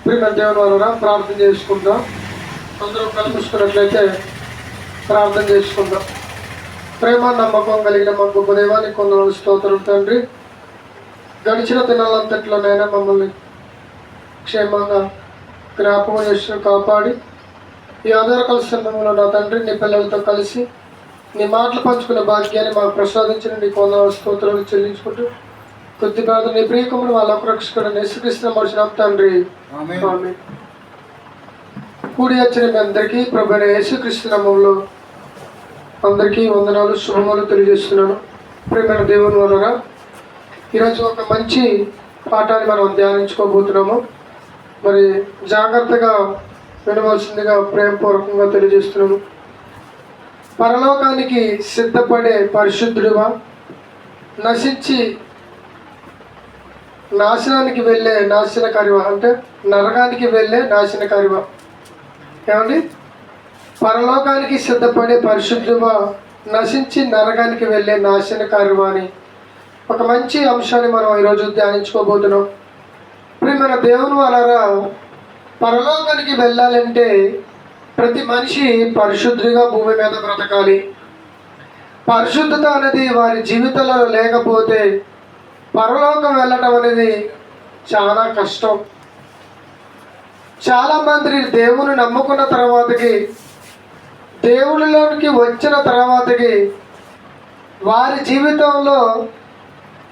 ప్రియమైన దేవుని వలన ప్రార్థన చేసుకుందాం. అందరూ కలుపుకున్నట్లయితే ప్రార్థన చేసుకుందాం. ప్రేమ నమ్మకం కలిగిన మా గొప్ప దేవానికి కొందరు స్తోత్రం తండ్రి. గడిచిన దినాలంతట్లోనైనా మమ్మల్ని క్షేమంగా జ్ఞాపకం చేసి కాపాడి ఈ ఆధారకాల సందర్భంలో నా తండ్రి నీ పిల్లలతో కలిసి నీ మాటలు పంచుకునే భాగ్యాన్ని మాకు ప్రసాదించిన నీ కొందరు స్తోత్రాలు చెల్లించుకుంటూ కొద్ది ప్రార్థన నీ ప్రియకుమారుడు వాళ్ళ రక్షకుడు యేసుక్రీస్తు మరిచినాం తండ్రి. ఆమేన్. కూడి వచ్చిన మీ అందరికీ ప్రభువైన యేసుక్రీస్తు నామములో అందరికీ వందనాలు శుభములు తెలియజేస్తున్నాను. ప్రియమైన దేవుని వలన ఈరోజు ఒక మంచి పాఠాన్ని మనం ధ్యానించుకోబోతున్నాము. మరి జాగ్రత్తగా వినవలసిందిగా ప్రేమపూర్వకంగా తెలియజేస్తున్నాను. పరలోకానికి సిద్ధపడే పరిశుద్ధుడివా, నశించి నాశనానికి వెళ్ళే నాశనకారివా, అంటే నరకానికి వెళ్ళే నాశనకారివా. ఏమండి? పరలోకానికి సిద్ధపడే పరిశుద్ధుడివా, నశించి నరకానికి వెళ్ళే నాశనకారివా అని ఒక మంచి అంశాన్ని మనం ఈరోజు ధ్యానించుకోబోతున్నాం. ప్రియమైన దేవుని వలన పరలోకానికి వెళ్ళాలంటే ప్రతి మనిషి పరిశుద్ధిగా భూమి మీద బ్రతకాలి. పరిశుద్ధత అనేది వారి జీవితంలో లేకపోతే పరలోకం వెళ్ళటం అనేది చాలా కష్టం. చాలామంది దేవుని నమ్ముకున్న తర్వాతకి, దేవునిలోనికి వచ్చిన తర్వాతకి వారి జీవితంలో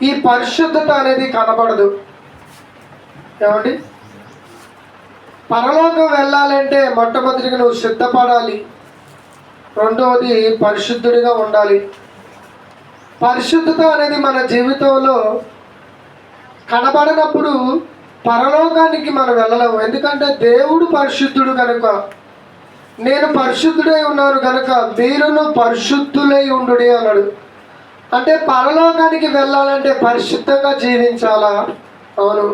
ఈ పరిశుద్ధత అనేది కనబడదు. ఏమండి? పరలోకం వెళ్ళాలంటే మొట్టమొదటిగా నువ్వు సిద్ధపడాలి. రెండవది పరిశుద్ధుడిగా ఉండాలి. పరిశుద్ధత అనేది మన జీవితంలో కనబడినప్పుడు పరలోకానికి మనం వెళ్ళలేము. ఎందుకంటే దేవుడు పరిశుద్ధుడు కనుక, నేను పరిశుద్ధుడై ఉన్నాను కనుక మీరును పరిశుద్ధులై ఉండుడి అన్నాడు. అంటే పరలోకానికి వెళ్ళాలంటే పరిశుద్ధంగా జీవించాలా? అవును.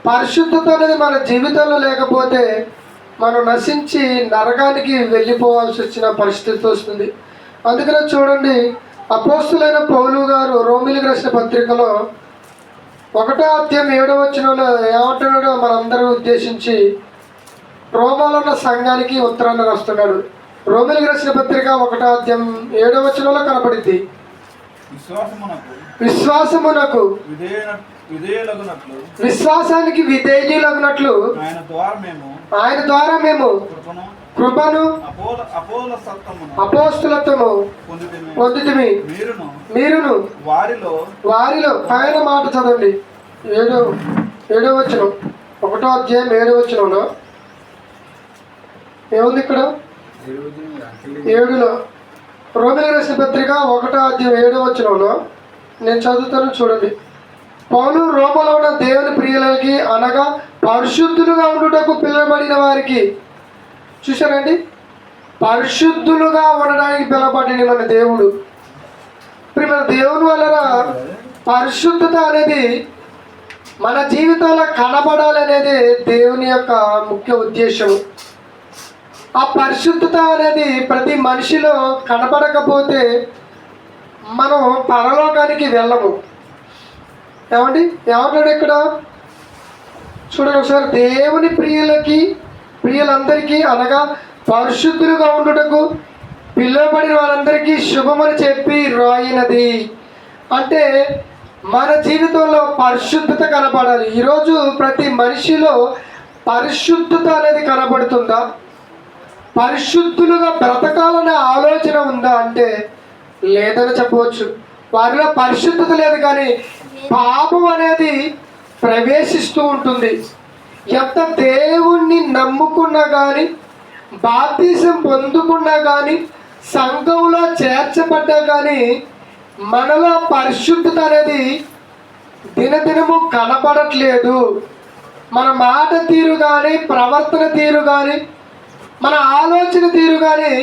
పరిశుద్ధత అనేది మన జీవితంలో లేకపోతే మనం నశించి నరకానికి వెళ్ళిపోవాల్సి వచ్చిన పరిస్థితి వస్తుంది. అందుకనే చూడండి, అపోస్తులైన పౌలు గారు రోమిలికి రాసిన పత్రికలో 1వ అధ్యాయం 7వ వచనంలో ఏమంటున్నాడో మనందరూ ఉద్దేశించి రోమాలో ఉన్న సంఘానికి ఉత్తరాన్ని రాస్తున్నాడు. రోమిలికి రాసిన పత్రిక 1వ అధ్యాయం 7వ వచనంలో కనపడింది, విశ్వాసమునకు విశ్వాసానికి విధేయులగునట్లు ఆయన ద్వారా మేము కృపను అపోస్తులత్వము పొందితిమి. మీరును వారిలో ఆయన మాట చదవండి. 7వ వచనం 1వ అధ్యాయం 7వ వచనంలో ఏముంది? ఇక్కడ 7లో రోమిలికి రాసిన పత్రిక 1వ అధ్యాయం 7వ వచనంలో నేను చదువుతాను చూడండి. పౌలు రోమలో ఉన్న దేవుని ప్రియులకి అనగా పరిశుద్ధులుగా ఉండుటకు పిలువబడిన వారికి, చూశారండి, పరిశుద్ధులుగా ఉండడానికి పిలువబడిన మన దేవుడు. మన దేవుని వలన పరిశుద్ధత అనేది మన జీవితంలో కనబడాలనేది దేవుని యొక్క ముఖ్య ఉద్దేశం. ఆ పరిశుద్ధత అనేది ప్రతి మనిషిలో కనబడకపోతే మనం పరలోకానికి వెళ్ళము. ఏమండి? ఏమంటాడు ఇక్కడ చూడండి ఒకసారి, దేవుని ప్రియులందరికీ అనగా పరిశుద్ధులుగా ఉండుటకు పిలువబడిన వారందరికీ శుభమని చెప్పి రాయినది. అంటే మన జీవితంలో పరిశుద్ధత కనపడాలి. ఈరోజు ప్రతి మనిషిలో పరిశుద్ధత అనేది కనబడుతుందా? పరిశుద్ధులుగా బ్రతకాలనే ఆలోచన ఉందా అంటే లేదని చెప్పవచ్చు. వారిలో పరిశుద్ధత లేదు, కానీ పాపం అనేది ప్రవేశిస్తూ ఉంటుంది. ఎంత దేవుణ్ణి నమ్ముకున్నా కానీ, బాప్తిసం పొందుకున్నా కానీ, సంఘంలో చేర్చబడ్డా కానీ మనలో పరిశుద్ధత అనేది దినదినము కనపడట్లేదు. మన మాట తీరు కానీ, ప్రవర్తన తీరు కానీ, మన ఆలోచన తీరు కానీ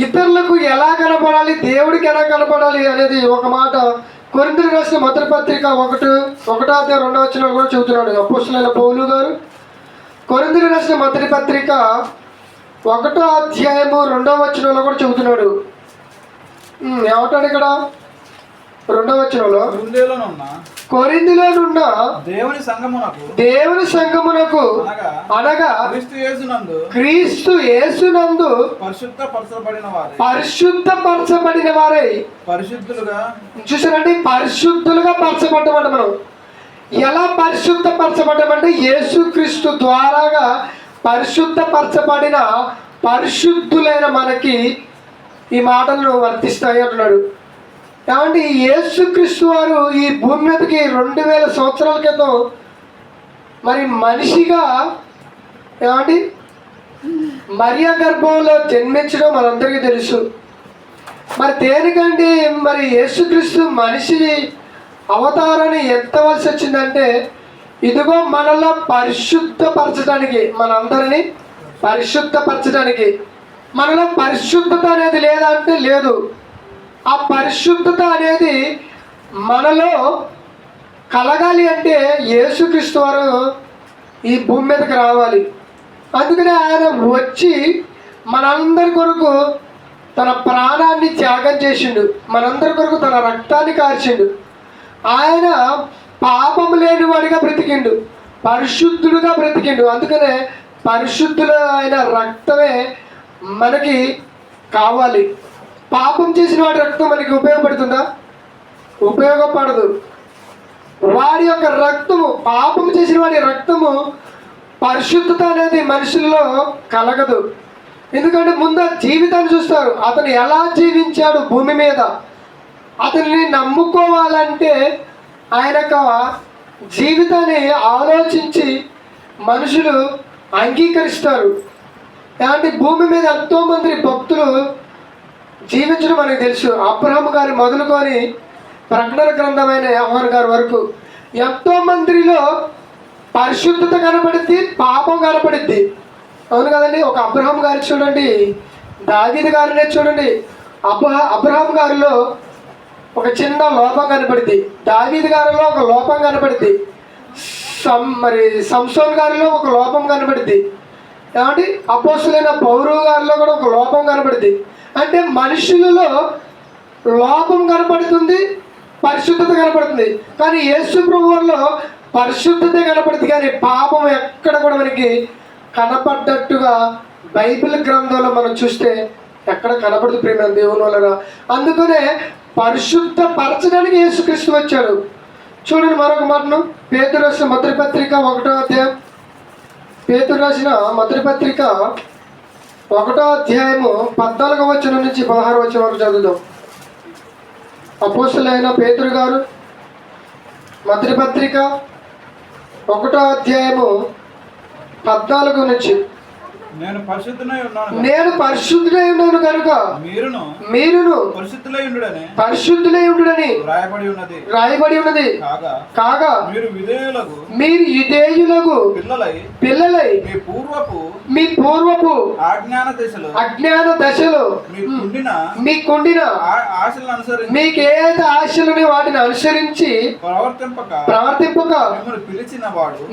ఇతరులకు ఎలా కనపడాలి, దేవుడికి ఎలా కనపడాలి అనేది ఒక మాట కొరింథీయులకు రాసిన మొదటి పత్రిక 1వ అధ్యాయం 2వ వచనంలో కూడా చెబుతున్నాడు అపోస్తలుడైన పౌలు గారు. కొరింథీయులకు రాసిన మొదటి పత్రిక 1వ అధ్యాయము 2వ వచనంలో కూడా చెబుతున్నాడు. ఏమంటాడు ఇక్కడ 2వ వచనంలో? కొరింథీలోనున్న దేవుని సంఘమునకు అనగా క్రీస్తు యేసునందు పరిశుద్ధపరచబడిన వారై చూసారండి, పరిశుద్ధులుగా పరచబడ్డమంట. మనం ఎలా పరిశుద్ధపరచబడ్డామంటే యేసుక్రీస్తు ద్వారాగా పరిశుద్ధపరచబడిన పరిశుద్ధులైన మనకి ఈ మాటలను వర్తిస్తాయి అంటున్నాడు. ఏమంటే యేసుక్రీస్తు వారు ఈ భూమి మీదకి 2000 సంవత్సరాల క్రితం మరి మనిషిగా ఏమంటే మరియా గర్భంలో జన్మించడం మనందరికీ తెలుసు. మరి దేనికంటే మరి యేసుక్రీస్తు మనిషి అవతారాన్ని ఎత్తవలసి వచ్చిందంటే ఇదిగో మనలో పరిశుద్ధపరచడానికి, మనందరినీ పరిశుద్ధపరచడానికి. మనలో పరిశుద్ధత అనేది లేదంటే లేదు. ఆ పరిశుద్ధత అనేది మనలో కలగాలి అంటే యేసుక్రీస్తు వారు ఈ భూమి మీదకి రావాలి. అందుకనే ఆయన వచ్చి మనందరి కొరకు తన ప్రాణాన్ని త్యాగం చేసిండు, మనందరి కొరకు తన రక్తాన్ని కార్చిండు. ఆయన పాపము లేనివాడిగా బ్రతికిండు, పరిశుద్ధుడుగా బ్రతికిండు. అందుకనే పరిశుద్ధుల అయిన రక్తమే మనకి కావాలి. పాపం చేసిన వాడి రక్తం మనకి ఉపయోగపడుతుందా? ఉపయోగపడదు. వాడి యొక్క రక్తము, పాపం చేసిన వాడి రక్తము, పరిశుద్ధత అనేది మనుషుల్లో కలగదు. ఎందుకంటే ముందు జీవితాన్ని చూస్తారు, అతను ఎలా జీవించాడు భూమి మీద. అతన్ని నమ్ముకోవాలంటే ఆయన యొక్క జీవితాన్ని ఆలోచించి మనుషులు అంగీకరిస్తారు. అంటే భూమి మీద ఎంతోమంది భక్తులు జీవించడం మనకు తెలుసు. అబ్రహాము గారి మొదలుకొని ప్రకటన గ్రంథమైన యోహాను గారి వరకు ఎంతోమందిలో పరిశుద్ధత కనపడుద్ది, పాపం కనపడుద్ది. అవును కదండి. ఒక అబ్రహాం గారి చూడండి, దావీదు గారినే చూడండి. అబ్రహాం గారిలో ఒక చిన్న లోపం కనపడుద్ది, దావీదు గారిలో ఒక లోపం కనపడుద్ది, మరి సంసోన్ గారిలో ఒక లోపం కనపడుద్ది, ఏమంటే అపోస్తులైన పౌలు గారిలో కూడా ఒక లోపం కనపడుద్ది. అంటే మనుషులలో లోపం కనపడుతుంది, పరిశుద్ధత కనపడుతుంది. కానీ యేసు ప్రభువులో పరిశుద్ధత కనపడుతుంది, కానీ పాపం ఎక్కడ కూడా మనకి కనపడ్డట్టుగా బైబిల్ గ్రంథంలో మనం చూస్తే ఎక్కడ కనపడదు ప్రేమ దేవుని వలన. అందుకనే పరిశుద్ధ పరచడానికి యేసుక్రీస్తు వచ్చాడు. చూడండి మరొక మాటను, పేతురు రాసిన మొదటి పత్రిక 1వ అధ్యాయం, పేతురు రాసిన మొదటి పత్రిక 1వ అధ్యాయము 14వ వచనం నుంచి 16వ వచనం వరకు చదువుదాం. అపోస్తలుడైన పేతురు గారు మొదటి పత్రిక 1వ అధ్యాయము 14 నుంచి, నేను పరిశుద్ధుడై ఉన్నాను కనుక మీరును పరిశుద్ధులై ఉండుడని రాయబడి ఉన్నది. కాగా మీరు యుదేయులకు పిల్లలై మీ పూర్వపు అజ్ఞాన దశలో మీకుండిన మీకేది ఆశలని వాటిని అనుసరించి ప్రవర్తింపక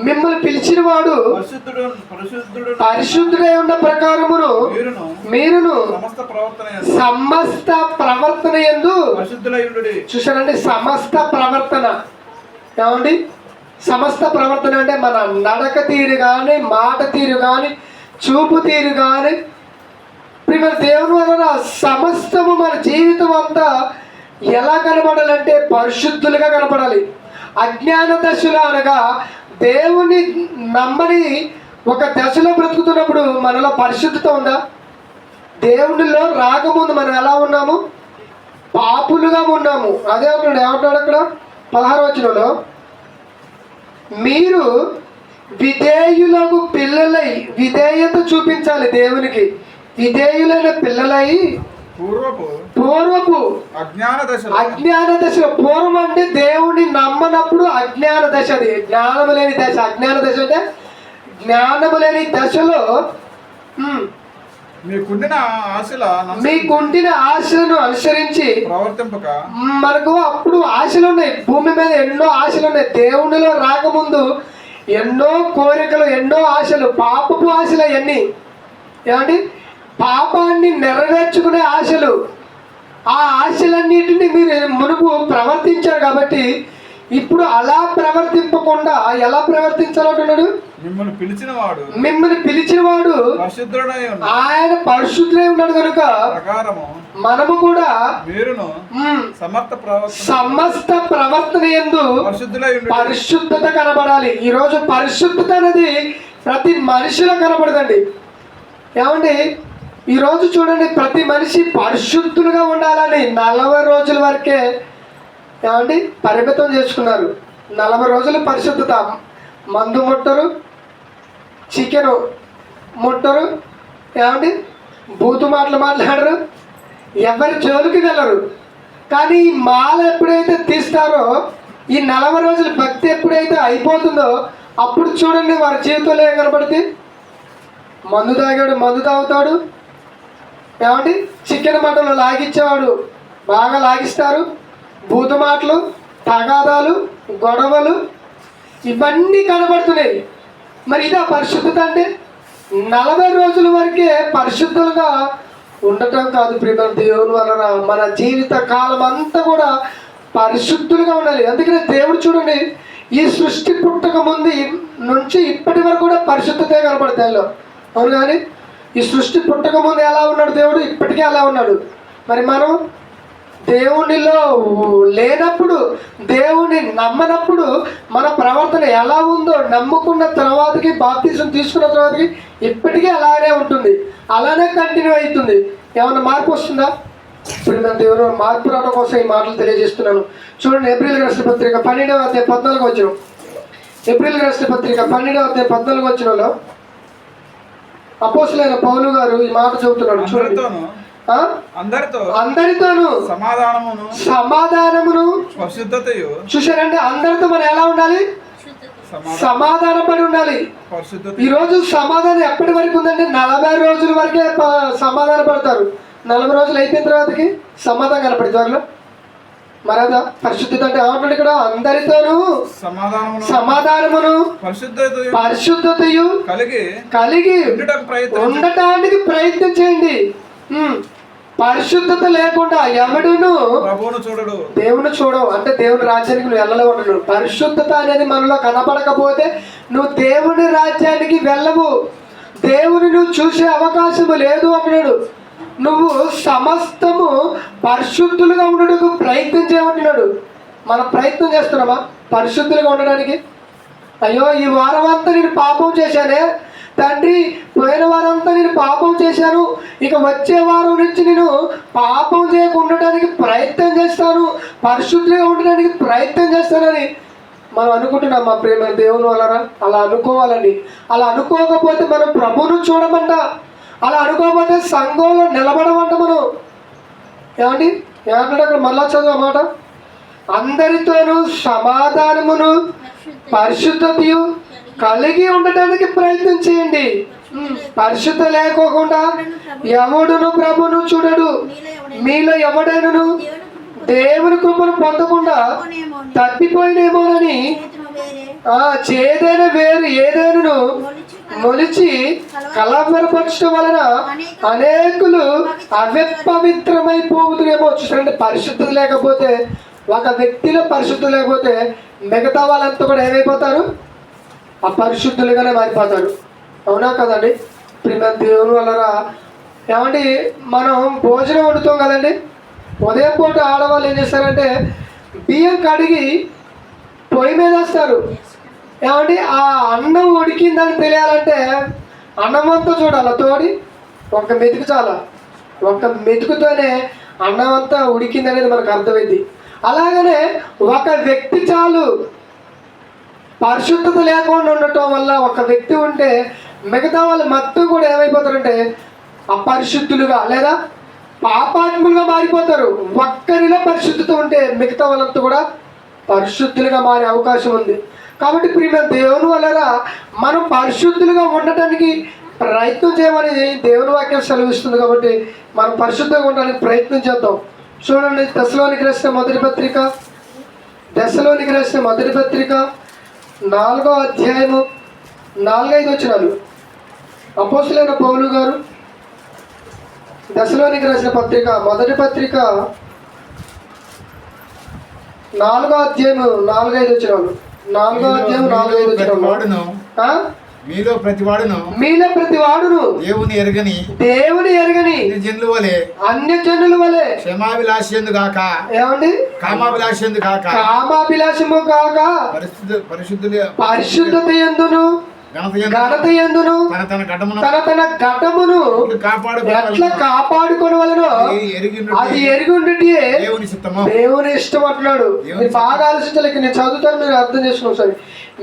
మిమ్మల్ని పిలిచిన వాడు పరిశుద్ధుడై ఉన్న ప్రకారమును మీరును సమస్త ప్రవర్తన యందు చూసారండి. సమస్త ప్రవర్తన ఏమండి? సమస్త ప్రవర్తన అంటే మన నడక తీరు కానీ, మాట తీరు కానీ, చూపు తీరు కానీ, ప్రియ దేవుని వలన సమస్తము మన జీవితం అంతా ఎలా కనపడాలంటే పరిశుద్ధులుగా కనపడాలి. అజ్ఞాన దశలో అనగా దేవుని నమ్మని ఒక దశలో బ్రతుకుతున్నప్పుడు మనలో పరిశుద్ధత ఉందా? దేవునిలో రాకముందు మనం ఎలా ఉన్నాము? పాపులుగా ఉన్నాము. అదే అంటున్నాడు. ఏమంటున్నాడు అక్కడ 16వ వచనంలో, మీరు విధేయులకు పిల్లలై విధేయత చూపించాలి దేవునికి. విధేయులైన పిల్లలై పూర్వపు అజ్ఞాన దశలో, పూర్వం అంటే దేవుని నమ్మనప్పుడు అజ్ఞాన దశ, అది జ్ఞానము లేని దశ. అజ్ఞాన దశ అంటే జ్ఞానము లేని దశలో మీకుండిన ఆశలను అనుసరించి మనకు అప్పుడు ఆశలు ఉన్నాయి. భూమి మీద ఎన్నో ఆశలు ఉన్నాయి. దేవునిలో రాకముందు ఎన్నో కోరికలు, ఎన్నో ఆశలు, పాపపు ఆశలు అవన్నీ. ఏమండి? పాపాన్ని నెరవేర్చుకునే ఆశలు. ఆ ఆశలన్నిటిని మీరు మునుపు ప్రవర్తించారు కాబట్టి ఇప్పుడు అలా ప్రవర్తింపకుండా ఎలా ప్రవర్తించాలంటున్నాడు? మిమ్మల్ని పిలిచిన వాడు మిమ్మల్ని పిలిచిన వాడు పరిశుద్ధుడై ఉన్నాడు. ఆయన పరిశుద్ధులై ఉన్నాడు కనుక ప్రకారము మనము కూడా మీరును సమస్త ప్రవర్తన యందు పరిశుద్ధులై ఉండు. పరిశుద్ధత కనబడాలి. ఈరోజు పరిశుద్ధత అనేది ప్రతి మనిషిలో కనబడదండి. ఏమండి, ఈరోజు చూడండి, ప్రతి మనిషి పరిశుద్ధులుగా ఉండాలని 40 రోజుల వరకే ఏమండి పరిమితం చేసుకున్నారు. 40 రోజులు పరిశుద్ధత. మందు ముట్టరు, చికెన్ ముట్టరు, ఏమండి బూతు మాటలు మాట్లాడరు, ఎవరి జోలికి వెళ్ళరు. కానీ ఈ మాల ఎప్పుడైతే తీస్తారో, ఈ 40 రోజుల భక్తి ఎప్పుడైతే అయిపోతుందో అప్పుడు చూడండి వారి జీవితంలో ఏం కనపడుతుంది? మందు తాగాడు, మందు తాగుతాడు. ఏమండి చికెన్ మటన్లు లాగించేవాడు బాగా లాగిస్తారు. బూతు మాటలు, తగాదాలు, గొడవలు ఇవన్నీ కనబడుతున్నాయి. మరి ఇదా పరిశుద్ధత అంటే? 40 రోజుల వరకే పరిశుద్ధులుగా ఉండటం కాదు ప్రియమైన దేవుని వలన మన జీవిత కాలం అంతా కూడా పరిశుద్ధులుగా ఉండాలి. అందుకనే దేవుడు చూడండి, ఈ సృష్టి పుట్టక ముందు నుంచి ఇప్పటి వరకు కూడా పరిశుద్ధతే కనపడతాయిలో. అవును, కానీ ఈ సృష్టి పుట్టక ముందు ఎలా ఉన్నాడు దేవుడు, ఇప్పటికీ అలా ఉన్నాడు. మరి మనం దేవునిలో లేనప్పుడు, దేవుని నమ్మనప్పుడు మన ప్రవర్తన ఎలా ఉందో నమ్ముకున్న తర్వాతకి, బాప్తిజం తీసుకున్న తర్వాతకి ఇప్పటికీ అలానే ఉంటుంది, అలానే కంటిన్యూ అవుతుంది. ఏమన్నా మార్పు వస్తుందా? ఇప్పుడు మన దేవుడు మార్పు రావడం కోసం ఈ మాటలు తెలియజేస్తున్నాను. చూడండి, ఏప్రిల్ రాష్ట్ర పత్రిక 12వ అధ్యాయం 14 వచ్చిన, ఏప్రిల్ రాష్ట్ర పత్రిక 12వ అధ్యాయం 14 వచ్చినలో అపోస్తులైన పౌలు గారు ఈ మాట చెబుతున్నాడు. చూడండి, అందరితోను సమాధానమును పరిశుద్ధతయు. చూశారంటే అందరితో మనం ఎలా ఉండాలి? సమాధాన పడి ఉండాలి. ఈ రోజు సమాధానం ఎప్పటి వరకు ఉందంటే 40 రోజుల వరకే సమాధాన పడతారు. 40 రోజులు అయిపోయిన తర్వాతకి సమాధానం కనపడి త్వరలో. మరి అదా పరిశుద్ధత అంటే ఏమంటాడు ఇక్కడ? అందరితోనూ సమాధానమును పరిశుద్ధతయు కలిగి ఉండటానికి ప్రయత్నం చేయండి. పరిశుద్ధత లేకుండా ఎవడును దేవుని చూడవు. అంటే దేవుని రాజ్యానికి నువ్వు వెళ్ళలేవు అంటున్నాడు. పరిశుద్ధత అనేది మనలో కనపడకపోతే నువ్వు దేవుని రాజ్యానికి వెళ్ళవు, దేవుని నువ్వు చూసే అవకాశము లేదు అంటున్నాడు. నువ్వు సమస్తము పరిశుద్ధులుగా ఉండడానికి ప్రయత్నం చేయమంటున్నాడు. మనం ప్రయత్నం చేస్తున్నామా పరిశుద్ధులుగా ఉండడానికి? అయ్యో, ఈ వారం అంతా నేను పాపం చేశానే తండ్రి, పోయిన వారం అంతా నేను పాపం చేశాను, ఇక వచ్చే వారం నుంచి నేను పాపం చేయకుండటానికి ప్రయత్నం చేస్తాను, పరిశుద్ధులుగా ఉండడానికి ప్రయత్నం చేస్తానని మనం అనుకుంటున్నాం. మా ప్రేమ దేవుని వలన అలా అనుకోవాలండి. అలా అనుకోకపోతే మనం ప్రభువును చూడమంట, అలా అనుకోకపోతే సంఘంలో నిలబడమంట. మనం ఏమండి ఏమంటే అక్కడ మళ్ళా చదువు మాట, అందరితోనూ సమాధానమును పరిశుద్ధతయు కలిగి ఉండటానికి ప్రయత్నం చేయండి. పరిశుద్ధ లేకోకుండా ఎవడును ప్రభును చూడడు. మీలో ఎవడైనను దేవుని కృపను పొందకుండా తప్పిపోయినేమోనని చేదైన వేరు ఏదైనను మొలిచి కలవరపరచడం వలన అనేకులు అపవిత్రమైపోవుతురేమో. చూసారంటే పరిశుద్ధత లేకపోతే, ఒక వ్యక్తిలో పరిశుద్ధత లేకపోతే మిగతా వాళ్ళంతా కూడా ఏమైపోతారు? అపరిశుద్ధులుగానే మారిపోతారు. అవునా కదండి? ప్రియమైన దేవుని వలన ఏమండి మనం భోజనం వండుతాం కదండి. ఉదయం పూట ఆడవాళ్ళు ఏం చేస్తారంటే బియ్యం కడిగి పొయ్యి మీద వేస్తారు. ఏమండి ఆ అన్నం ఉడికిందని తెలియాలంటే అన్నం అంతా చూడాలి, తోడి ఒక మెతుకు చాలా, ఒక మెతుకుతోనే అన్నం అంతా ఉడికింది అనేది మనకు అర్థమైంది. అలాగనే ఒక వ్యక్తి చాలు. పరిశుద్ధత లేకుండా ఉండటం వల్ల ఒక వ్యక్తి ఉంటే మిగతా వాళ్ళు మొత్తం కూడా ఏమైపోతారంటే అపరిశుద్ధులుగా లేదా పాపాత్ములుగా మారిపోతారు. ఒక్కరిలో పరిశుద్ధత ఉంటే మిగతా వాళ్ళంతా కూడా పరిశుద్ధులుగా మారే అవకాశం ఉంది. కాబట్టి ప్రియమైన దేవుని వలన మనం పరిశుద్ధులుగా ఉండటానికి ప్రయత్నం చేయమని దేవుని వాక్యం సెలవిస్తుంది. కాబట్టి మనం పరిశుద్ధంగా ఉండడానికి ప్రయత్నం చేద్దాం. చూడండి, దశలోనికి రాసిన మొదటి పత్రిక 4వ అధ్యాయము 4-5 వచనాలు. అపోస్తులైన పౌలు గారు దశలోనికి రాసిన పత్రిక మొదటి పత్రిక 4వ అధ్యాయం 4-5 వచ్చినాము. 4వ అధ్యాయం 4-5 వచ్చినాము. మీలో ప్రతివాడును మీలో ప్రతి వాడును దేవుని ఎరగని అన్య జనుల వలె క్షమాభిలాషి ఎందు కాక ఏమండి కామాభిలాషి ఎందు కాక కామాభిలాషము కాక పరిశుద్ధత ఎందును ఘనత ఎందును తన ఘటమును ఎట్లా కాపాడుకోవలనో అది ఎరిగి దేవుని ఇష్టం అంటున్నాడు. మీరు బాగా ఆలోచించలేక నేను చదువుతాను, మీరు అర్థం చేసుకోండి. సరే,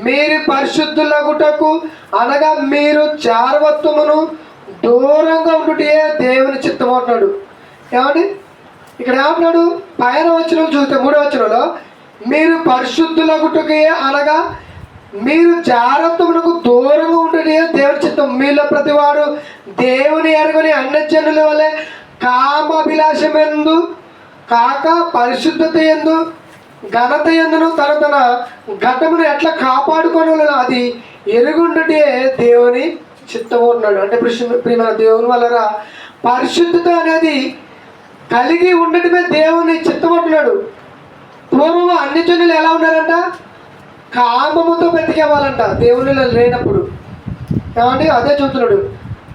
మీరు పరిశుద్ధులగుటకు అనగా మీరు జారవత్వమును దూరంగా ఉండుటే దేవుని చిత్తం అంటున్నాడు. ఏమండి ఇక్కడ ఏమంటున్నాడు? పైన వచనం చూస్తే 3వ వచనంలో మీరు పరిశుద్ధులగుటకే అనగా మీరు జాగ్రత్తమునకు దూరంగా ఉంటే దేవుని చిత్తం. మీలో ప్రతివాడు దేవుని ఎరగని అన్యజనుల వలె కామాభిలాషం ఎందు కాక పరిశుద్ధత ఎందు ఘనత ఎందును తన ఘటమును ఎట్లా కాపాడుకోవాలో అది ఎరుగుంటే దేవుని చిత్తము ఉన్నాడు. అంటే ప్రియమైన దేవుని వల్ల పరిశుద్ధత అనేది కలిగి ఉండటమే దేవుని చిత్తం అంటున్నాడు. పూర్వం అన్యజనులు ఎలా ఉన్నారంట? కామముతో బ్రతికేవాళ్ళంట దేవునిలో లేనప్పుడు. ఏమండి అదే చూస్తున్నాడు.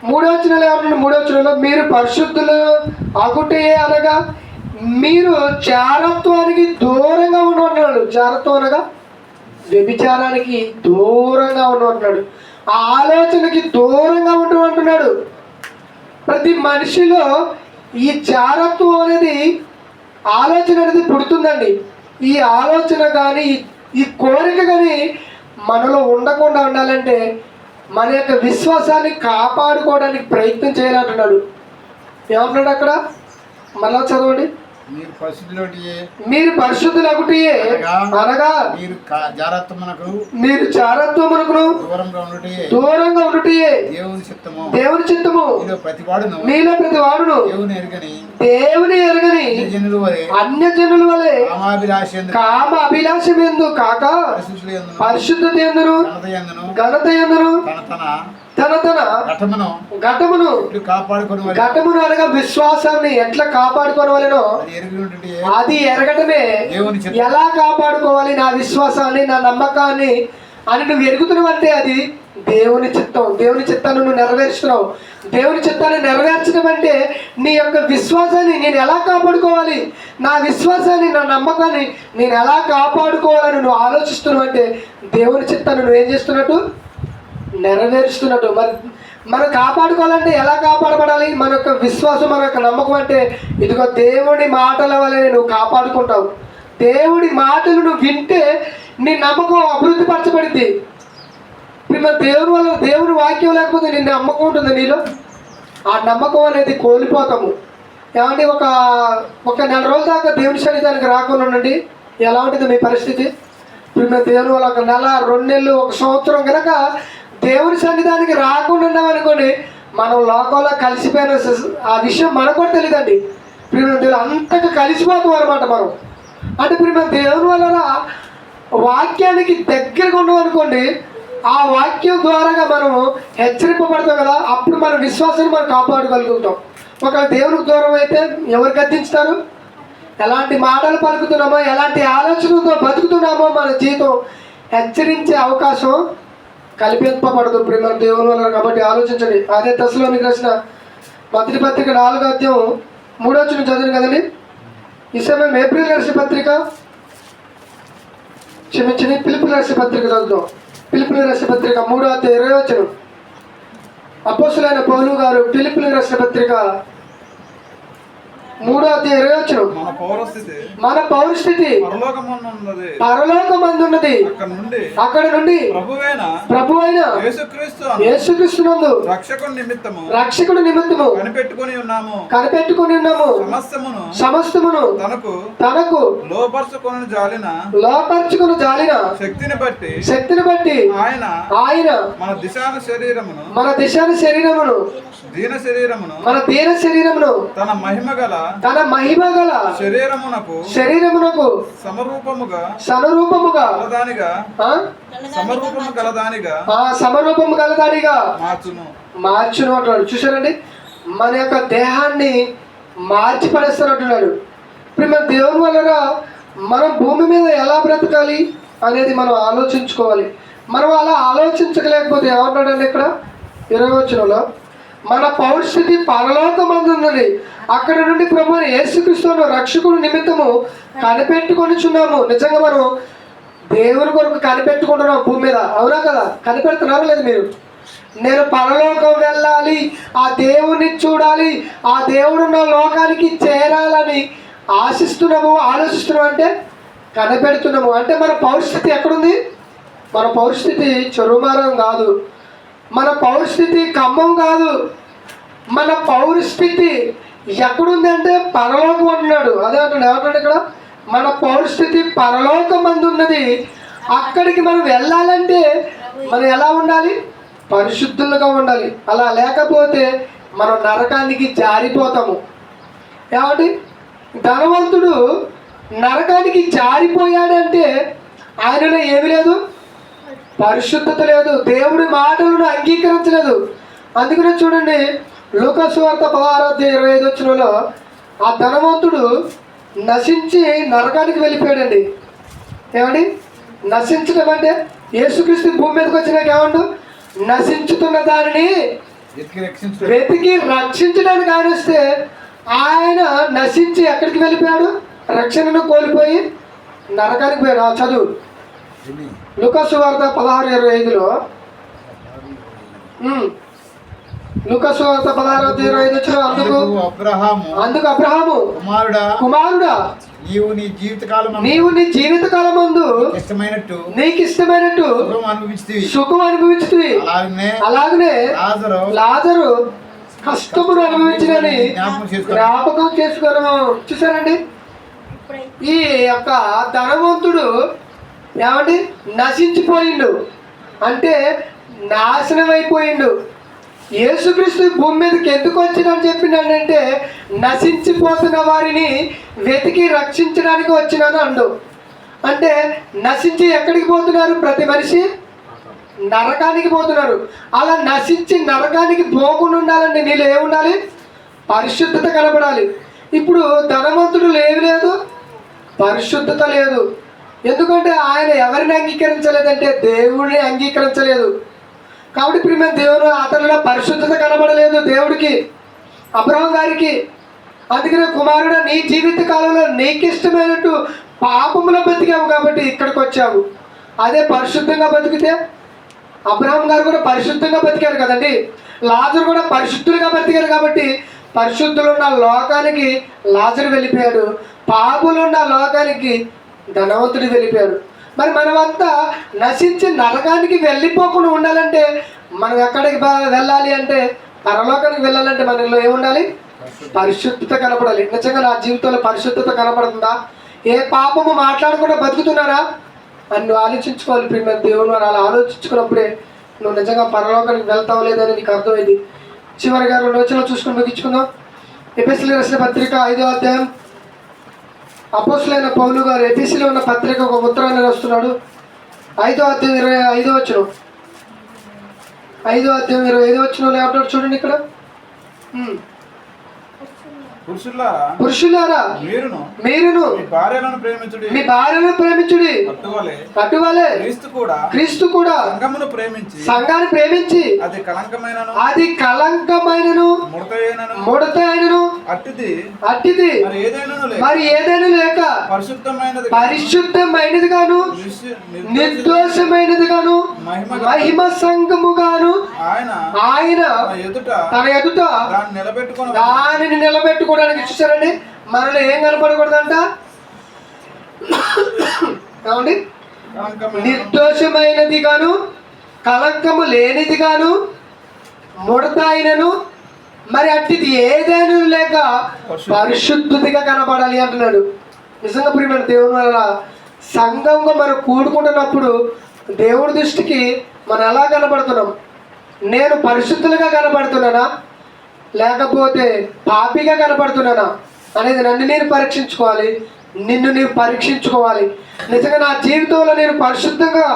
3వ వచనంలో ఏమంటున్నాడు? 3వ వచనంలో మీరు పరిశుద్ధులు అగుటే అనగా మీరు జారత్వానికి దూరంగా ఉంటున్నాడు. జారత్వం అనగా వ్యభిచారానికి దూరంగా ఉంటున్నాడు, ఆలోచనకి దూరంగా ఉంటున్నాడు. ప్రతి మనిషిలో ఈ జారత్వం అనేది ఆలోచన అనేది పుడుతుందండి. ఈ ఆలోచన కానీ ఈ కోరిక కానీ మనలో ఉండకుండా ఉండాలంటే మన యొక్క విశ్వాసాన్ని కాపాడుకోవడానికి ప్రయత్నం చేయాలంటున్నాడు. ఏమంటున్నాడు అక్కడ? మళ్ళా చదవండి. మీరు పరిశుద్ధులగుటే అనగా మీరు జారత్వమునకు దూరంగా ఉండుటే దేవుని చిత్తము. మీలో ప్రతి వాడును దేవుని ఎరగని అన్యజనుల వలె కామ అభిలాషం ఎందు కాక పరిశుద్ధత ఎందును ఘనత ఎందును తన ఘటమును అనగా విశ్వాసాన్ని ఎట్లా కాపాడుకోవాలనో అది ఎరగటమే. ఎలా కాపాడుకోవాలి నా విశ్వాసాన్ని, నా నమ్మకాన్ని అని నువ్వు ఎరుగుతున్నావు అంటే అది దేవుని చిత్తం. దేవుని చిత్తాన్ని నువ్వు నెరవేర్చుతున్నావు. దేవుని చిత్తాన్ని నెరవేర్చడం అంటే నీ యొక్క విశ్వాసాన్ని నేను ఎలా కాపాడుకోవాలి, నా విశ్వాసాన్ని, నా నమ్మకాన్ని నేను ఎలా కాపాడుకోవాలని నువ్వు ఆలోచిస్తున్నావు అంటే దేవుని చిత్తాన్ని నువ్వు ఏం చేస్తున్నట్టు? నెరవేరుస్తున్నట్టు. మనం కాపాడుకోవాలంటే ఎలా కాపాడబడాలి? మన యొక్క విశ్వాసం, మన యొక్క నమ్మకం అంటే ఇదిగో దేవుడి మాటల వల్ల నువ్వు కాపాడుకుంటావు. దేవుడి మాటలు నువ్వు వింటే నీ నమ్మకం అభివృద్ధి పరచబడింది. మన దేవుని వల్ల, దేవుని వాక్యం లేకపోతే నీ నమ్మకం ఉంటుంది నీలో, ఆ నమ్మకం అనేది కోల్పోతాము. ఏమంటే ఒక నెల రోజుల దాకా దేవుని సన్నిధానికి రాకుండా ఉండండి, ఎలా ఉంటుంది మీ పరిస్థితి? మన దేవుని వల్ల 1 నెల, 2 నెలలు, 1 సంవత్సరం కనుక దేవుని సన్నిధానికి రాకుండా ఉన్నామనుకోండి, మనం లోకంలో కలిసిపోయిన ఆ విషయం మనకు కూడా తెలియదండి. ప్రియమైన దేవుడు అంతగా కలిసిపోతాం అనమాట మనం. అంటే ప్రియమైన దేవుని వల్ల వాక్యానికి దగ్గరగా ఉన్నాం అనుకోండి, ఆ వాక్యం ద్వారాగా మనము హెచ్చరింపబడతాం కదా, అప్పుడు మన విశ్వాసాన్ని మనం కాపాడుకోగలుగుతాం. ఒకవేళ దేవునికి దూరం అయితే ఎవరు గద్దించుతారు? ఎలాంటి మాటలు పలుకుతున్నామో, ఎలాంటి ఆలోచనలతో బతుకుతున్నామో మన జీవితం హెచ్చరించే అవకాశం కల్పింపబడదు ప్రేమ దేవుని వల్ల. కాబట్టి ఆలోచించండి. అదే తెస్సలోనికీయులకు రాసిన మొదటి పత్రిక 4వ అధ్యాయం 3వ వచనం చదివిన కదండి. ఈ సమయం ఏప్రిల్ రాసిన పత్రిక ఫిలిప్పీయులకు రాసిన పత్రిక చదువుతాం. ఫిలిప్పీయులకు రాసిన పత్రిక 3వ అధ్యాయం 20వ వచనం. అపోస్తలుడైన పౌలు గారు ఫిలిప్పీయులకు రాసిన పత్రిక 3వ అధ్యాయం 20వ వచనం. మన పౌరస్థితి పరలోకమందున్నది, అక్కడ నుండి ప్రభువైన యేసుక్రీస్తునందు రక్షకుని నిమిత్తము కనిపెట్టుకొని ఉన్నాము. సమస్తమును తనకు లోపర్చుకొని జాలిన శక్తిని బట్టి ఆయన మన దిశాన శరీరమును మన దీన శరీరమును తన మహిమ గల శరీరమునకు సమరూపము గలదానిగా మార్చును అంటున్నాడు. చూసారండి, మన యొక్క దేహాన్ని మార్చి పడేస్తానంటున్నాడు. ఇప్పుడు మన దేవుని వల్ల మనం భూమి మీద ఎలా బ్రతకాలి అనేది మనం ఆలోచించుకోవాలి. మనం అలా ఆలోచించలేకపోతే ఏమంటాడండి ఇక్కడ 20వ వచనంలో, మన పౌరుషస్థితి పరలోకమందున్నది, అక్కడ నుండి ప్రభువైన యేసుక్రీస్తును రక్షకుడు నిమిత్తము కనిపెట్టుకొనిచున్నాము. నిజంగా మనం దేవుని కొరకు కనిపెట్టుకుంటున్నాం భూమి మీద, అవునా కదా? కనిపెడుతున్నారా లేదు మీరు? నేను పరలోకం వెళ్ళాలి, ఆ దేవుని చూడాలి, ఆ దేవుడు ఉన్న లోకానికి చేరాలని ఆశిస్తున్నాము, ఆలోచిస్తున్నాము, అంటే కనిపెడుతున్నాము. అంటే మన పౌరుషస్థితి ఎక్కడుంది? మన పౌరుషస్థితి చెరుమారం కాదు, మన పౌరుషస్థితి ఖమ్మం కాదు, మన పౌరుషస్థితి ఎక్కడుంది అంటే పరలోకం అంటున్నాడు. అదే అంటున్నాడు. ఏమంటున్నాడు ఇక్కడ? మన పౌరుషస్థితి పరలోకమందు ఉన్నది, అక్కడికి మనం వెళ్ళాలంటే మనం ఎలా ఉండాలి? పరిశుద్ధులుగా ఉండాలి. అలా లేకపోతే మనం నరకానికి జారిపోతాము. ఏమండి? ధనవంతుడు నరకానికి జారిపోయాడంటే ఆయనలో ఏమి లేదు? పరిశుద్ధత లేదు, దేవుడి మాటలను అంగీకరించలేదు. అందుకనే చూడండి, లూకా సువార్త 16:25 ఆ ధనవంతుడు నశించి నరకానికి వెళ్ళిపోయాడండి. ఏమండి? నశించడం అంటే యేసుక్రీస్తు భూమి మీదకి వచ్చినాక ఏమండు? నశించుతున్న దానిని వెతికి రక్షించడానికి ఆయన వస్తే ఆయన నశించి ఎక్కడికి వెళ్ళిపోయాడు? రక్షణను కోల్పోయి నరకానికి పోయాడు. ఆ చదువు లూకా సువార్త 16:25 లూకా సువార్త 16:25 అందుకు అబ్రహాము కుమారుడా నీవు నీ జీవితకాలమందు నీకు ఇష్టమైనట్టు సుఖం అనుభవించుతీ, అలాగనే లాజరు కష్టమును అనుభవించినని జ్ఞాపకం చేసుకోవడం. చూసారండి, ఈ యొక్క ధనవంతుడు ఏమండి నశించిపోయిండు, అంటే నాశనం అయిపోయిండు. యేసుక్రీస్తు భూమి మీదకి ఎందుకు వచ్చిందని చెప్పినాడంటే నశించిపోతున్న వారిని వెతికి రక్షించడానికి వచ్చినాను అండు. అంటే నశించి ఎక్కడికి పోతున్నారు? ప్రతి మనిషి నరకానికి పోతున్నారు. అలా నశించి నరకానికి పోకుండా ఉండాలండి నీళ్ళు ఏముండాలి? పరిశుద్ధత కనబడాలి. ఇప్పుడు ధనవంతుడు ఏమి లేదు? పరిశుద్ధత లేదు. ఎందుకంటే ఆయన ఎవరిని అంగీకరించలేదంటే దేవుడిని అంగీకరించలేదు. కాబట్టి ఇప్పుడు మేము దేవుడు అతనిలో పరిశుద్ధత కనబడలేదు దేవుడికి, అబ్రహాం గారికి. అందుకనే కుమారుడు నీ జీవిత కాలంలో నీకు ఇష్టమైనట్టు పాపములో బతికావు కాబట్టి ఇక్కడికి వచ్చావు. అదే పరిశుద్ధంగా బతికితే అబ్రహాం గారు కూడా పరిశుద్ధంగా బతికారు కదండి, లాజరు కూడా పరిశుద్ధులుగా బతికారు కాబట్టి పరిశుద్ధులు ఉన్న లోకానికి లాజరు వెళ్ళిపోయాడు, పాపులు ఉన్న లోకానికి ధనవంతుడు వెళ్ళిపోయాడు. మరి మనమంతా నశించి నరకానికి వెళ్ళిపోకుండా ఉండాలంటే మనం ఎక్కడికి వెళ్ళాలి అంటే పరలోకానికి వెళ్ళాలంటే మనలో ఏముండాలి? పరిశుద్ధత కనపడాలి. నిజంగా నా జీవితంలో పరిశుద్ధత కనపడుతుందా? ఏ పాపము మాట్లాడకుండా బతుకుతున్నారా అని నువ్వు ఆలోచించుకోవాలి. ప్రియమైన దేవుని వారు అలా ఆలోచించుకున్నప్పుడే నువ్వు నిజంగా పరలోకానికి వెళ్తావు లేదని నీకు అర్థమైంది. చివరిగా 2 వచనాలు చూసుకొని ముగించుకుందాం. ఎఫెసీయులకు రాసిన పత్రిక 5వ అధ్యాయం. అపోస్తలుడైన పౌలు గారు ఎఫెసీలో ఉన్న పత్రిక ఒక ఉత్తరాన్ని రాస్తున్నాడు. 5వ అధ్యాయం 25వ వచనం. 5వ అధ్యాయం 25వ వచనంలో ఏమంటాడు చూడండి ఇక్కడ. పురుషులారా మీరును మీ భార్యను ప్రేమించుడి, అటువలే క్రీస్తు కూడా సంఘాన్ని ప్రేమించి అది కళంకమైనను ముడతైనను అట్టిది మరి ఏదైనా లేక పరిశుద్ధమైనది గాను నిర్దోషమైనది గాను మహిమ సంఘము గాను ఆయన తన ఎదుట దానిని నిలబెట్టుకోవడానికి. చూసారండి, మనలో ఏం కనపడకూడదంట? ఏమండి? నిర్దోషమైనది గాను కలంకము లేనిది గాను ముడత అయినను మరి అట్టిది ఏదైనా లేక పరిశుద్ధతగా కనపడాలి అంటున్నాడు. నిజంగా ప్రియమైన దేవుని వల్ల సంఘంగా మనం కూడుకుంటున్నప్పుడు దేవుడి దృష్టికి మనం ఎలా కనపడుతున్నాం? నేను పరిశుద్ధులుగా కనపడుతున్నానా లేకపోతే పాపిగా కనపడుతున్నానా అనేది నన్ను నేను పరీక్షించుకోవాలి, నిన్ను నీవు పరీక్షించుకోవాలి. నిజంగా నా జీవితంలో నేను పరిశుద్ధంగా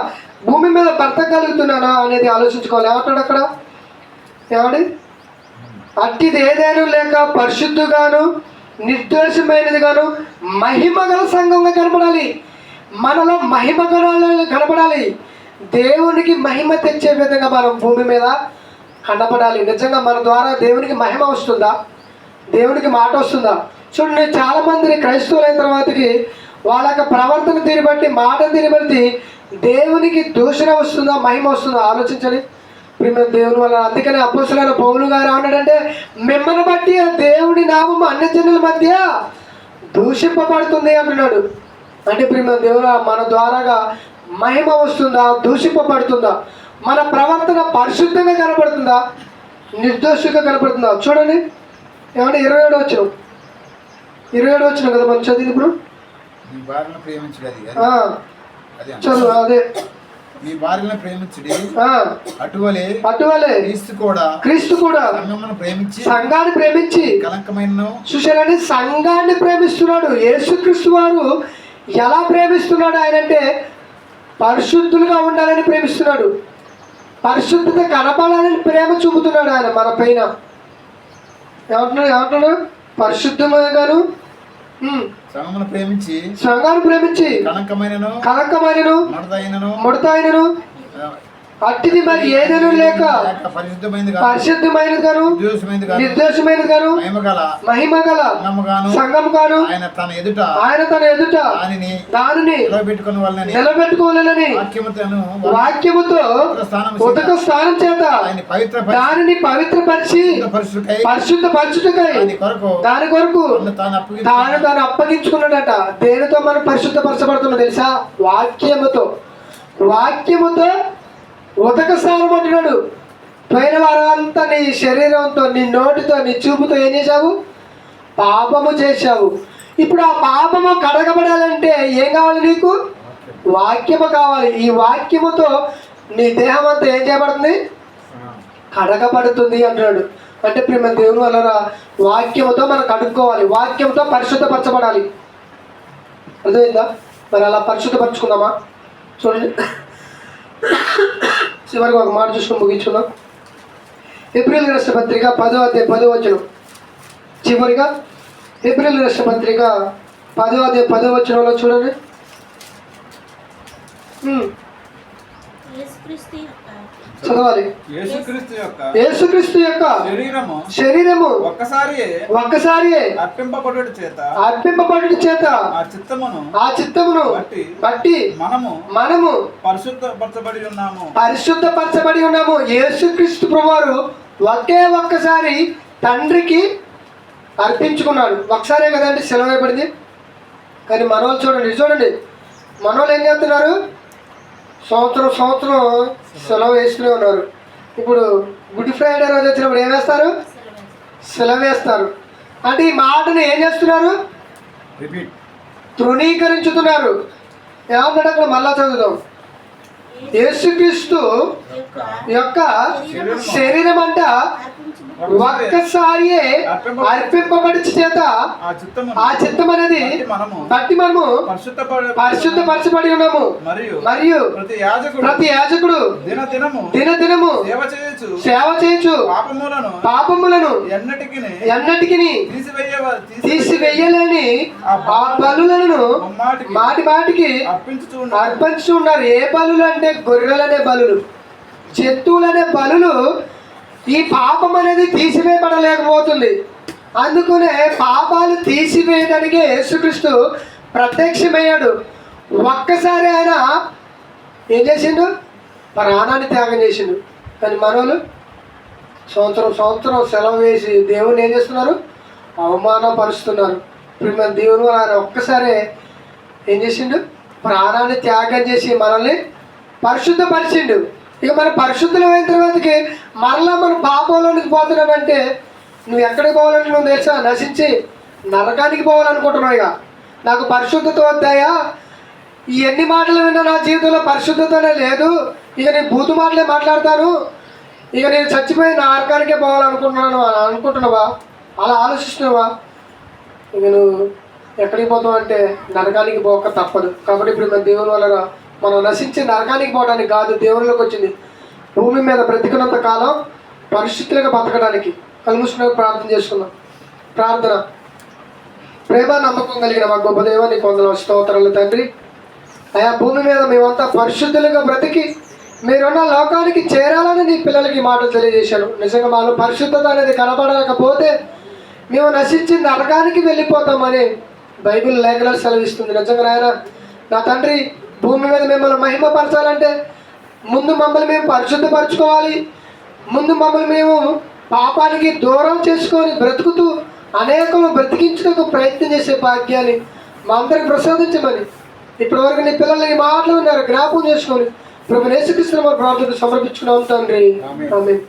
భూమి మీద బ్రతకగలుగుతున్నానా అనేది ఆలోచించుకోవాలి. ఏమంటాడు అక్కడ? ఏమండి? అట్టిది ఏదైనా లేక పరిశుద్ధుగాను నిర్దోషమైనది గాను మహిమ గల సంఘంగా కనపడాలి. మనలో మహిమ గణాలు కనపడాలి. దేవునికి మహిమ తెచ్చే విధంగా మనం భూమి మీద కనపడాలి. నిజంగా మన ద్వారా దేవునికి మహిమ వస్తుందా? దేవునికి మాట వస్తుందా? చూడండి, చాలా మంది క్రైస్తవులైన తర్వాతకి వాళ్ళ యొక్క ప్రవర్తన తీరు బట్టి, మాట తీరు బట్టి దేవునికి దూషణ వస్తుందా, మహిమ వస్తుందా? ఆలోచించండి ప్రియమైన దేవుని వల్ల. అందుకని అపోస్తలుడైన పౌలు గారు ఏమన్నాడంటే, మిమ్మల్ని బట్టి దేవుడి నామము అన్ని జనుల మధ్య దూషింపబడుతుంది అంటున్నాడు. అంటే ప్రియమైన దేవుడు, మన ద్వారాగా మహిమ వస్తుందా, దూషింపబడుతుందా? మన ప్రవర్తన పరిశుద్ధంగా కనపడుతుందా, నిర్దోషంగా కనపడుతుందా? చూడండి, ఏమంటే 27 వచ్చిన కదా మనం చదివి ఇప్పుడు నీ భార్యను ప్రేమించుడి, చదువు అదే. నీ భార్యను ప్రేమించుడి, అటువలే క్రీస్తు కూడా సంఘాన్ని ప్రేమించి కలంకమైన చూశారని సంఘాన్ని ప్రేమిస్తున్నాడు. యేసుక్రీస్తు వారు ఎలా ప్రేమిస్తున్నాడు? ఆయన అంటే పరిశుద్ధులుగా ఉండాలని ప్రేమిస్తున్నాడు. పరిశుద్ధత కనపడాలని ప్రేమ చూపుతున్నాడు ఆయన మన పైన. ఏమంటున్నాడు? పరిశుద్ధంగాను సంఘాన్ని ప్రేమించి కలంకమైనను ముడతైనను అట్టిది మరి ఏదైనా లేక పరిశుద్ధమైనది గాను నిర్దోషమైనది గాను మహిమ గల సంఘము గాను ఆయన తన ఎదుట దానిని నిలబెట్టుకోవాలని వాక్యముతో ఉదక స్నానం చేత దానిని పవిత్రపరిచి పరిశుద్ధ పరచుటకై దాని కొరకు తాను అప్పగించుకున్నాడట. దేనితో మనం పరిశుద్ధపరచబడుతున్నాం తెలుసా? వాక్యముతో ఉదక స్నానం అంటున్నాడు. పోయిన వారంతా నీ శరీరంతో, నీ నోటితో, నీ చూపుతో ఏం చేశావు? పాపము చేశావు. ఇప్పుడు ఆ పాపము కడగబడాలంటే ఏం కావాలి? నీకు వాక్యము కావాలి. ఈ వాక్యముతో నీ దేహం అంతా ఏం చేయబడుతుంది? కడగబడుతుంది అంటున్నాడు. అంటే ప్రియమైన దేవుని వల్ల వాక్యముతో మనం కడుక్కోవాలి, వాక్యంతో పరిశుద్ధపరచబడాలి. అర్థమైందా? మరి అలా పరిశుద్ధపరచుకుందామా? చూడండి, చివరికి ఒక మాట చూసుకుని ముగించుకుందాం. ఏప్రిల్ రాష్ట్ర పత్రిక 10వ చివరిగా ఏప్రిల్ రాష్ట్ర పత్రిక 10వ చూడండి. చదవాలి. యేసుక్రీస్తు యొక్క శరీరము ఒక్కసారి అర్పింపబడుట చేత ఆ చిత్తమును బట్టి మనము పరిశుద్ధపరచబడి ఉన్నాము. యేసుక్రీస్తు ప్రభువారు ఒక్కసారి తండ్రికి అర్పించుకున్నాడు. ఒకసారే కదండి సెలవు పడింది. కానీ మనోళ్ళు చూడండి మనోళ్ళు ఏం చేస్తున్నారు? సంవత్సరం సెలవు వేస్తూనే ఉన్నారు. ఇప్పుడు గుడ్ ఫ్రైడే రోజు వచ్చినప్పుడు ఏం వేస్తారు? సెలవు వేస్తారు. అంటే ఈ మాటను ఏం చేస్తున్నారు? తృణీకరించుతున్నారు. ఏమన్నాడు అక్కడ? మళ్ళా చదువుదాం. యేసుక్రీస్తు యొక్క శరీరం అంట ఒక్కసారి అర్పింపబడి చేత ఆ చిత్తం అనేది బట్టి మనము పరిశుద్ధపరచబడి ఉన్నాము. మరియు ప్రతి యాజకుడు దినదినము సేవ చేయొచ్చు పాపములను ఎన్నటికి తీసివేయాలని ఆ బలులను మాటికి అర్పించుతూ ఉన్నారు. ఏ బలులు అంటే గొర్రెలనే బలులు, జంతువులనే బలులు. ఈ పాపం అనేది తీసివేయబడలేకపోతుంది. అందుకనే పాపాలు తీసివేయడానికి యేసుక్రీస్తు ప్రత్యక్షమయ్యాడు. ఒక్కసారి ఆయన ఏం చేసిండు? ప్రాణాన్ని త్యాగం చేసిండు. కానీ మనోళ్ళు సంవత్సరం సెలవు వేసి దేవుని ఏం చేస్తున్నారు? అవమానపరుస్తున్నారు. ఇప్పుడు మన దేవుని ఆయన ఒక్కసారి ఏం చేసిండు? ప్రాణాన్ని త్యాగం చేసి మనల్ని పరిశుద్ధపరిచిండు. ఇక మన పరిశుద్ధమైన తర్వాతకి మరలా మనం పాపంలోనికి పోతున్నామంటే నువ్వు ఎక్కడికి పోవాలంటే నువ్వు తెలుసా? నశించి నరకానికి పోవాలనుకుంటున్నావు. ఇక నాకు పరిశుద్ధత వద్దాయా? ఈ ఎన్ని మాటలు విన్నా నా జీవితంలో పరిశుద్ధతనే లేదు, ఇక నేను బూతు మాటలే మాట్లాడతాను, ఇక నేను చచ్చిపోయి నరకానికే అనుకుంటున్నావా? అలా ఆలోచిస్తున్నావా? ఇక నువ్వు ఎక్కడికి పోతావు అంటే నరకానికి పోక తప్పదు. కాబట్టి ఇప్పుడు మన దేవుని వల్ల మనం నశించి నరకానికి పోవడానికి కాదు, దేవునిలోకి వచ్చింది. భూమి మీద బ్రతికినంత కాలం పరిశుద్ధులుగా బతకడానికి. కళ్ళు మూసుకుని ప్రార్థన చేసుకుందాం. ప్రార్థన. ప్రేమ నమ్మకం కలిగిన మా గొప్ప దేవా నీకు వందనాలు స్తోత్రాలు తండ్రి. అయా భూమి మీద మేమంతా పరిశుద్ధులుగా బ్రతికి మీరున్న లోకానికి చేరాలని నీ పిల్లలకి ఈ మాటలు తెలియజేశాను. నిజంగా మాలో పరిశుద్ధత అనేది కనపడకపోతే మేము నశించి నరకానికి వెళ్ళిపోతామని బైబిల్ లేఖలో సెలవిస్తుంది. నిజంగా నాయన నా తండ్రి, భూమి మీద మిమ్మల్ని మహిమపరచాలంటే ముందు మమ్మల్ని మేము పరిశుద్ధపరచుకోవాలి. ముందు మమ్మల్ని మేము పాపానికి దూరం చేసుకొని బ్రతుకుతూ అనేకలు బ్రతికించడానికి ప్రయత్నం చేసే భాగ్యాన్ని మా అందరికి ప్రసాదించమని ఇప్పటివరకు నీ పిల్లలు ఈ మాటలు ఉన్నారు జ్ఞాపకం చేసుకొని ప్రభు యేసుక్రీస్తు వారి ప్రార్థనకు సమర్పించుకున్నాం తండ్రి. ఆమేన్.